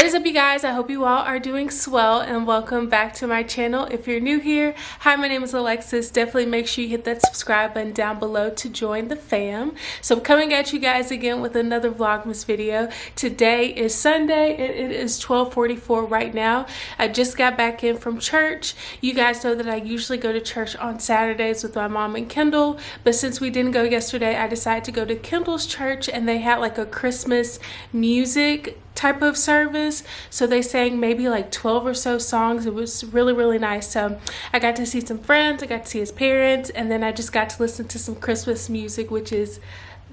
What is up, you guys? I hope you all are doing swell and welcome back to my channel. If you're new here, hi, my name is Alexis. Definitely make sure you hit that subscribe button down below to join the fam. So I'm coming at you guys again with another Vlogmas video. Today is Sunday and it is 12:44 right now. I just got back in from church. You guys know that I usually go to church on Saturdays with my mom and Kendall, but since we didn't go yesterday, I decided to go to Kendall's church and they had like a Christmas music type of service, so they sang maybe like 12 or so songs. It was really nice. So I got to see some friends, I got to see his parents, and then I just got to listen to some Christmas music, which is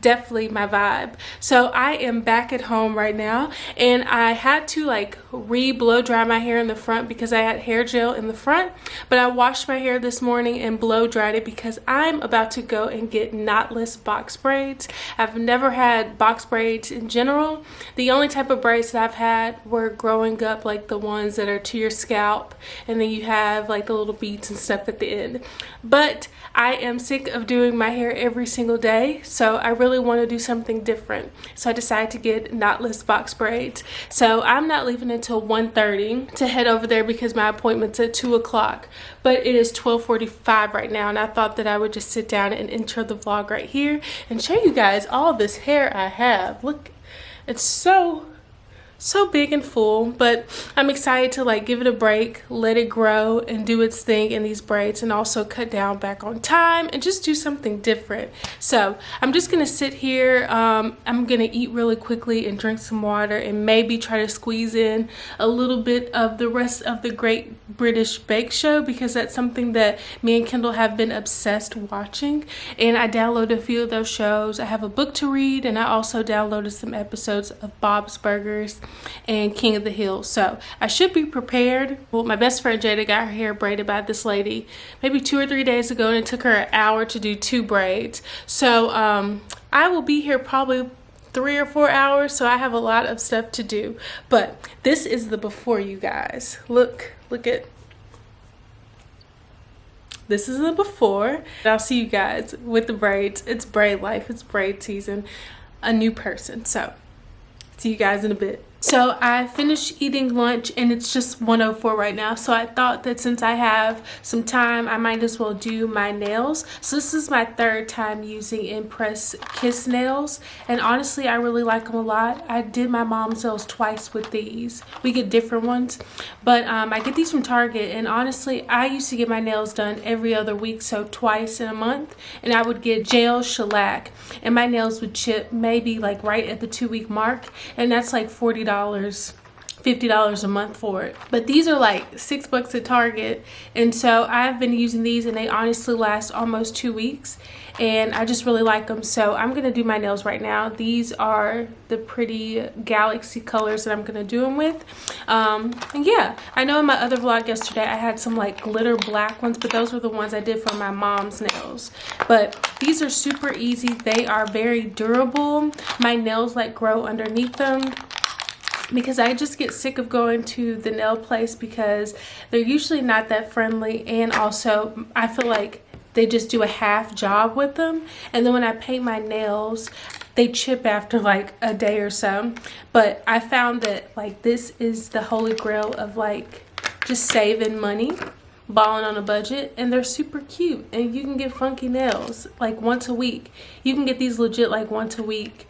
definitely my vibe. So I am back at home right now and I had to like blow dry my hair in the front because I had hair gel in the front, but I washed my hair this morning and blow dried it because I'm about to go and get knotless box braids. I've never had box braids in general. The only type of braids that I've had were growing up, like the ones that are to your scalp and then you have like the little beads and stuff at the end. But I am sick of doing my hair every single day, so I really want to do something different. So I decided to get knotless box braids. So I'm not leaving until 1:30 to head over there because my appointment's at 2 o'clock. But it is 12:45 right now, and I thought that I would just sit down and intro the vlog right here and show you guys all this hair I have. Look, it's so big and full, but I'm excited to like give it a break, let it grow and do its thing in these braids, and also cut down back on time and just do something different. So I'm just gonna sit here. I'm gonna eat really quickly and drink some water and maybe try to squeeze in a little bit of the rest of the Great British Bake Show because that's something that me and Kendall have been obsessed watching, and I downloaded a few of those shows. I have a book to read, and I also downloaded some episodes of Bob's Burgers and King of the Hill, so I should be prepared. Well, my best friend Jada got her hair braided by this lady maybe 2 or 3 days ago, and it took her an hour to do 2 braids. So I will be here probably 3 or 4 hours, so I have a lot of stuff to do. But this is the before, you guys. Look at this is the before. I'll see you guys with the braids. It's braid life, it's braid season, a new person. So see you guys in a bit. So I finished eating lunch and it's just 1:04 right now, so I thought that since I have some time I might as well do my nails. So this is my 3rd time using Impress Kiss nails, and honestly I really like them a lot. I did my mom's nails twice with these. We get different ones, but I get these from Target, and honestly I used to get my nails done every other week, so twice in a month, and I would get gel shellac and my nails would chip maybe like right at the 2-week mark, and that's like $40, $50 a month for it. But these are like $6 at Target, and so I've been using these and they honestly last almost 2 weeks, and I just really like them. So I'm gonna do my nails right now. These are the pretty galaxy colors that I'm gonna do them with. And yeah, I know in my other vlog yesterday I had some like glitter black ones, but those were the ones I did for my mom's nails. But these are super easy. They are very durable. My nails like grow underneath them, because I just get sick of going to the nail place because they're usually not that friendly, and also I feel like they just do a half job with them, and then when I paint my nails they chip after like a day or so. But I found that like this is the holy grail of like just saving money, balling on a budget, and they're super cute, and you can get funky nails like once a week. You can get these legit like once a week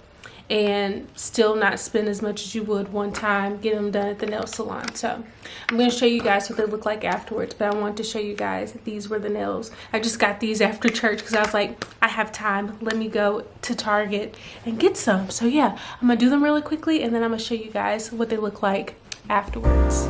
and still not spend as much as you would one time get them done at the nail salon. So I'm going to show you guys what they look like afterwards, but I wanted to show you guys that these were the nails. I just got these after church because I was like, I have time, let me go to Target and get some. So yeah, I'm gonna do them really quickly and then I'm gonna show you guys what they look like afterwards.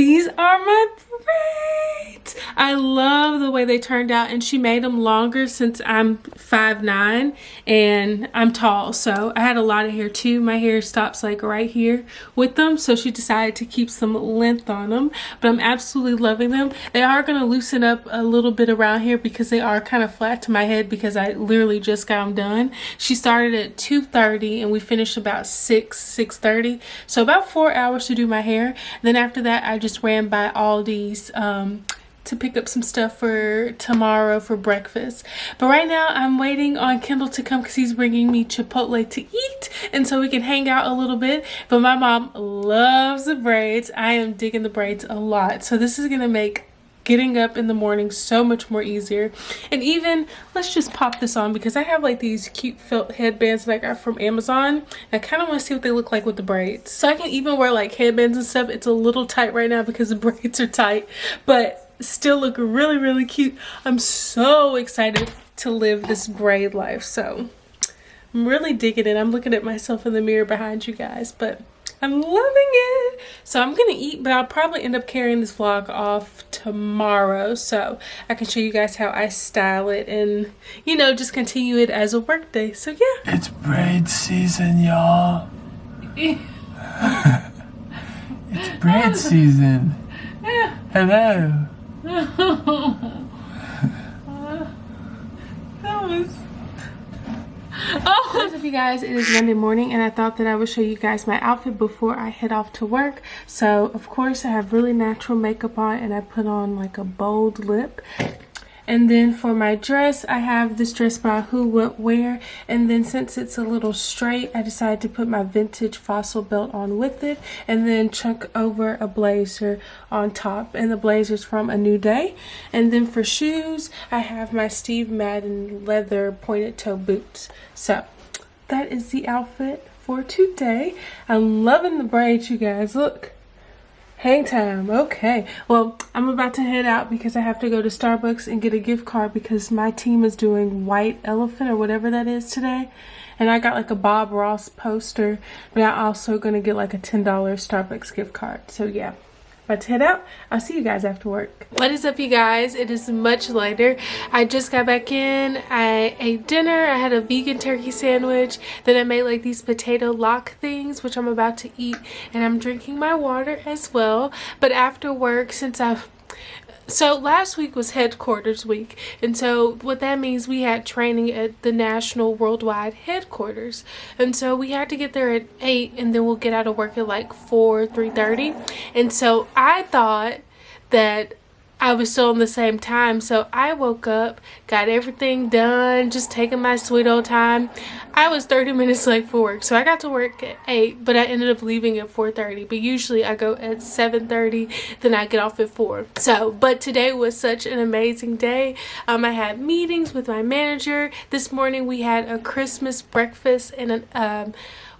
These are my braids. I love the way they turned out, and she made them longer since I'm 5'9" and I'm tall, so I had a lot of hair too. My hair stops like right here with them, so she decided to keep some length on them, but I'm absolutely loving them. They are going to loosen up a little bit around here because they are kind of flat to my head because I literally just got them done. She started at 2:30 and we finished about 6:30, so about 4 hours to do my hair. And then after that I just ran by Aldi's to pick up some stuff for tomorrow for breakfast. But right now I'm waiting on Kendall to come because he's bringing me Chipotle to eat, and so we can hang out a little bit. But my mom loves the braids. I am digging the braids a lot, so this is gonna make getting up in the morning so much more easier. And even, let's just pop this on because I have like these cute felt headbands that I got from Amazon. I kind of want to see what they look like with the braids, so I can even wear like headbands and stuff. It's a little tight right now because the braids are tight, but still look really, really cute. I'm so excited to live this braid life, so I'm really digging it. I'm looking at myself in the mirror behind you guys, but I'm loving it. So I'm gonna eat, but I'll probably end up carrying this vlog off tomorrow so I can show you guys how I style it and, you know, just continue it as a work day. So yeah, it's braid season, y'all. It's braid season. Hello. That was... Oh, what's up you guys? It is Monday morning and I thought that I would show you guys my outfit before I head off to work. So of course I have really natural makeup on and I put on like a bold lip. And then for my dress, I have this dress by Who What Wear, and then since it's a little straight, I decided to put my vintage fossil belt on with it and then chuck over a blazer on top, and the blazer's from A New Day. And then for shoes, I have my Steve Madden leather pointed toe boots. So that is the outfit for today. I'm loving the braids, you guys. Look. Hang time. Okay, well, I'm about to head out because I have to go to Starbucks and get a gift card because my team is doing White Elephant or whatever that is today, and I got like a Bob Ross poster, but I'm also gonna get like a $10 Starbucks gift card. So yeah, about to head out. I'll see you guys after work. What is up you guys? It is much later. I just got back in. I ate dinner. I had a vegan turkey sandwich. Then I made like these potato lock things, which I'm about to eat, and I'm drinking my water as well. But after work, so last week was headquarters week, and so what that means, we had training at the national worldwide headquarters, and so we had to get there at 8 and then we'll get out of work at like 3:30. And so I thought that I was still on the same time, so I woke up, got everything done, just taking my sweet old time. I was 30 minutes late for work, so I got to work at 8, but I ended up leaving at 4:30. But usually I go at 7:30, then I get off at 4. So, but today was such an amazing day. I had meetings with my manager. This morning we had a Christmas breakfast and an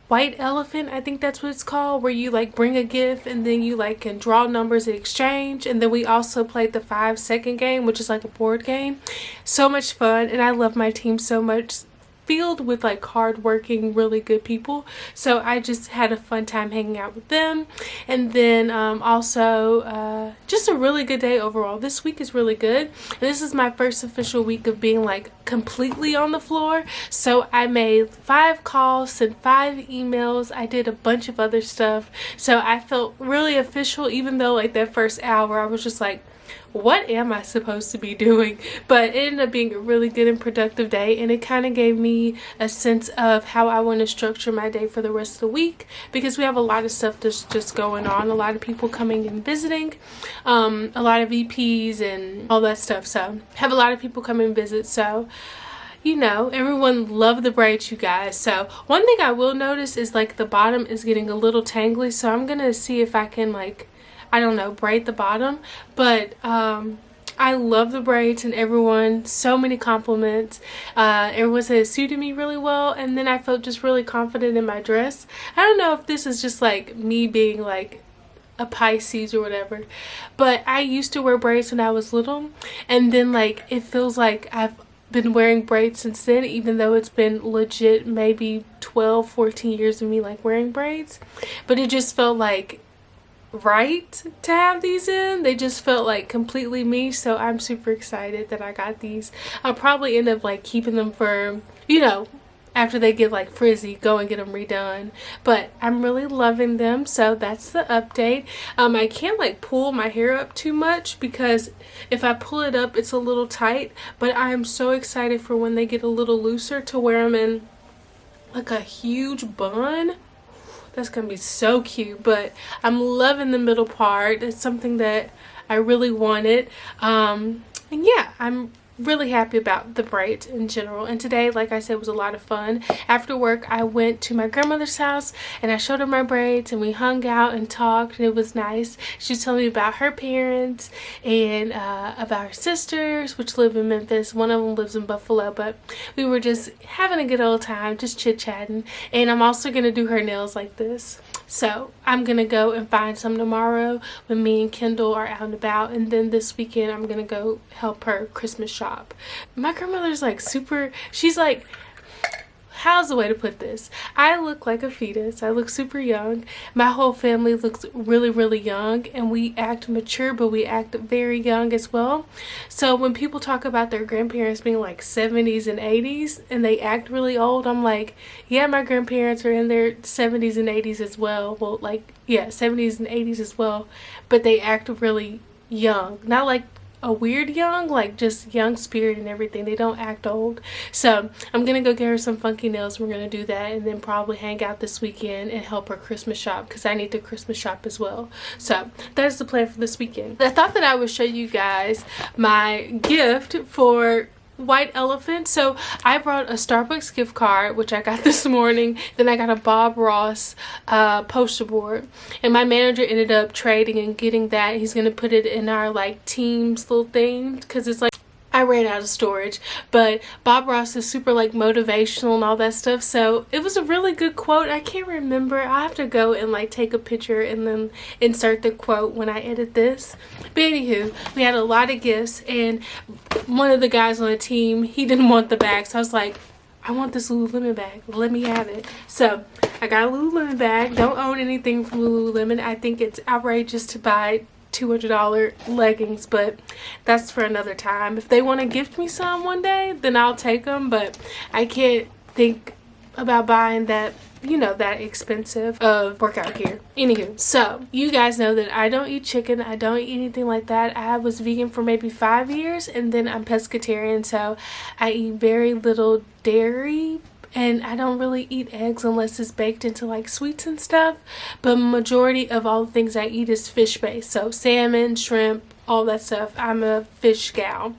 White Elephant, I think that's what it's called, where you like bring a gift and then you like can draw numbers in exchange. And then we also played the 5-second game, which is like a board game. So much fun, and I love my team so much, filled with like hardworking, really good people. So I just had a fun time hanging out with them. And then also just a really good day overall. This week is really good. And this is my first official week of being like completely on the floor. So I made 5 calls, sent 5 emails. I did a bunch of other stuff. So I felt really official, even though like that first hour I was just like, what am I supposed to be doing? But it ended up being a really good and productive day, and it kind of gave me a sense of how I want to structure my day for the rest of the week, because we have a lot of stuff that's just going on, a lot of people coming and visiting, a lot of VPs and all that stuff. So have a lot of people come and visit, so you know, everyone loved the braids, you guys. So one thing I will notice is like the bottom is getting a little tangly, so I'm gonna see if I can like, I don't know, braid the bottom. But I love the braids, and everyone, so many compliments. Everyone said it suited me really well, and then I felt just really confident in my dress. I don't know if this is just like me being like a Pisces or whatever, but I used to wear braids when I was little, and then like it feels like I've been wearing braids since then, even though it's been legit maybe 12-14 years of me like wearing braids. But it just felt like right to have these in. They just felt like completely me, so I'm super excited that I got these. I'll probably end up like keeping them for, you know, after they get like frizzy, go and get them redone. But I'm really loving them, so that's the update. I can't like pull my hair up too much because if I pull it up it's a little tight, but I am so excited for when they get a little looser to wear them in like a huge bun. That's gonna be so cute. But I'm loving the middle part. It's something that I really wanted. And yeah, I'm really happy about the braids in general. And today, like I said, was a lot of fun. After work I went to my grandmother's house and I showed her my braids and we hung out and talked, and it was nice. She was telling me about her parents and about her sisters, which live in Memphis. One of them lives in Buffalo, but we were just having a good old time, just chit-chatting. And I'm also gonna do her nails like this. So I'm gonna go and find some tomorrow when me and Kendall are out and about, and then this weekend I'm gonna go help her Christmas shop. My grandmother's like super, she's like, how's the way to put this? I look like a fetus. I look super young. My whole family looks really, really young, and we act mature, but we act very young as well. So when people talk about their grandparents being like 70s and 80s and they act really old, I'm like, yeah, my grandparents are in their 70s and 80s as well. Well, like, yeah, 70s and 80s as well, but they act really young. Not like a weird young, like just young spirit and everything. They don't act old. So I'm gonna go get her some funky nails. We're gonna do that and then probably hang out this weekend and help her Christmas shop because I need to Christmas shop as well. So that is the plan for this weekend. I thought that I would show you guys my gift for White Elephant. So I brought a Starbucks gift card, which I got this morning. Then I got a Bob Ross poster board, and my manager ended up trading and getting that. He's gonna put it in our like teams little thing because it's like I ran out of storage. But Bob Ross is super like motivational and all that stuff, so it was a really good quote. I can't remember. I have to go and like take a picture and then insert the quote when I edit this. But anywho, we had a lot of gifts, and one of the guys on the team, he didn't want the bag, so I was like, I want this Lululemon bag, let me have it. So I got a Lululemon bag. Don't own anything from Lululemon. I think it's outrageous to buy $200 leggings, but that's for another time. If they want to gift me some one day, then I'll take them, but I can't think about buying that, you know, that expensive of workout gear. Anywho, so you guys know that I don't eat chicken. I don't eat anything like that. I was vegan for maybe 5 years, and then I'm pescatarian, so I eat very little dairy. And I don't really eat eggs unless it's baked into like sweets and stuff. But majority of all the things I eat is fish based. So salmon, shrimp, all that stuff. I'm a fish gal.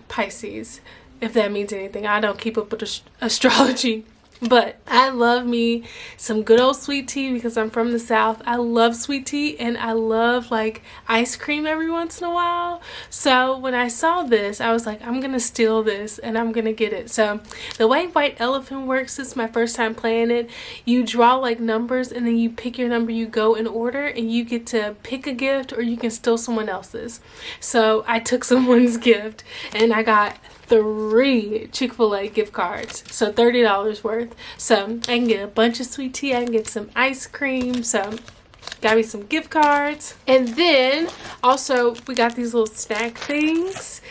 Pisces, if that means anything. I don't keep up with astrology. But I love me some good old sweet tea because I'm from the South. I love sweet tea, and I love like ice cream every once in a while. So when I saw this, I was like, I'm gonna steal this and I'm gonna get it. So the way White Elephant works, this is my first time playing it. You draw like numbers and then you pick your number, you go in order, and you get to pick a gift or you can steal someone else's. So I took someone's gift and I got 3 Chick-fil-A gift cards, so $30 worth. So I can get a bunch of sweet tea, I can get some ice cream, so got me some gift cards. And then also we got these little snack things,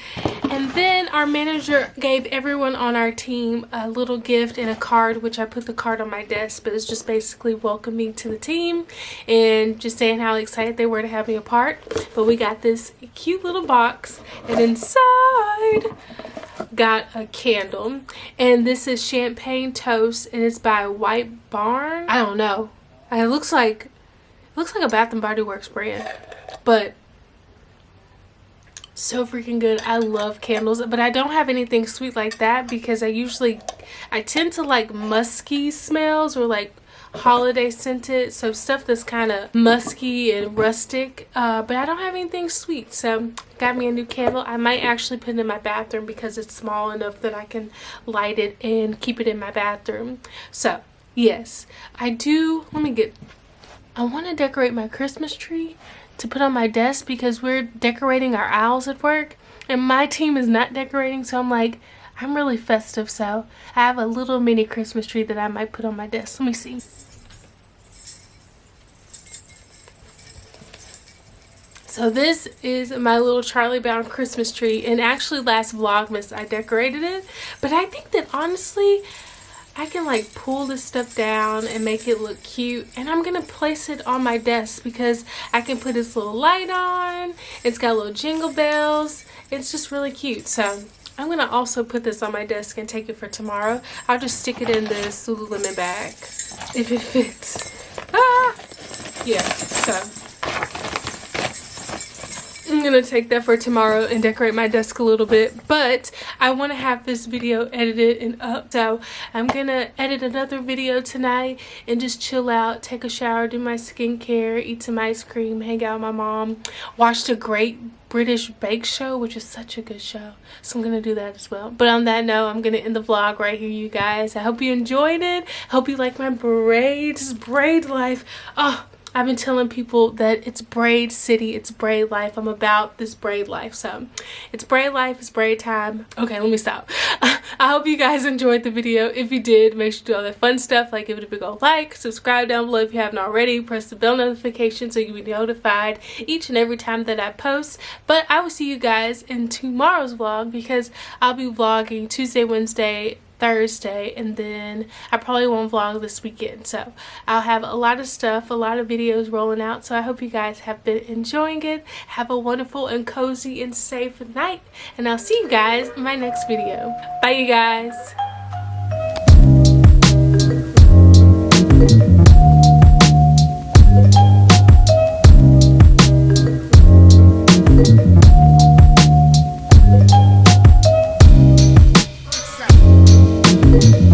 and then our manager gave everyone on our team a little gift and a card, which I put the card on my desk, but it's just basically welcoming to the team and just saying how excited they were to have me a part. But we got this cute little box, and inside got a candle, and this is champagne toast, and it's by White Barn. I don't know, it looks like a Bath and Body Works brand, but so freaking good. I love candles, but I don't have anything sweet like that because I tend to like musky smells or like holiday scented, so stuff that's kind of musky and rustic, but I don't have anything sweet. So got me a new candle. I might actually put it in my bathroom because it's small enough that I can light it and keep it in my bathroom. So yes, I want to decorate my Christmas tree to put on my desk because we're decorating our owls at work and my team is not decorating, so I'm like, I'm really festive, so I have a little mini Christmas tree that I might put on my desk. Let me see. So this is my little Charlie Brown Christmas tree, and actually last Vlogmas I decorated it, but I think that honestly I can like pull this stuff down and make it look cute, and I'm gonna place it on my desk because I can put this little light on. It's got little jingle bells. It's just really cute. So I'm gonna also put this on my desk and take it for tomorrow. I'll just stick it in this Lululemon bag if it fits. Yeah, so I'm gonna take that for tomorrow and decorate my desk a little bit, but I want to have this video edited and up, so I'm gonna edit another video tonight and just chill out, take a shower, do my skincare, eat some ice cream, hang out with my mom, watch the Great British Bake Show, which is such a good show, so I'm gonna do that as well. But on that note, I'm gonna end the vlog right here, you guys. I hope you enjoyed it. Hope you like my braids, braid life. Oh, I've been telling people that it's braid city, it's braid life. I'm about this braid life. So it's braid life, it's braid time. Okay, let me stop. I hope you guys enjoyed the video. If you did, make sure to do all that fun stuff, like give it a big old like, subscribe down below if you haven't already, press the bell notification so you'll be notified each and every time that I post. But I will see you guys in tomorrow's vlog because I'll be vlogging Tuesday, Wednesday, Thursday, and then I probably won't vlog this weekend. So I'll have a lot of stuff, a lot of videos rolling out. So I hope you guys have been enjoying it. Have a wonderful and cozy and safe night, and I'll see you guys in my next video. Bye, you guys. Thank you.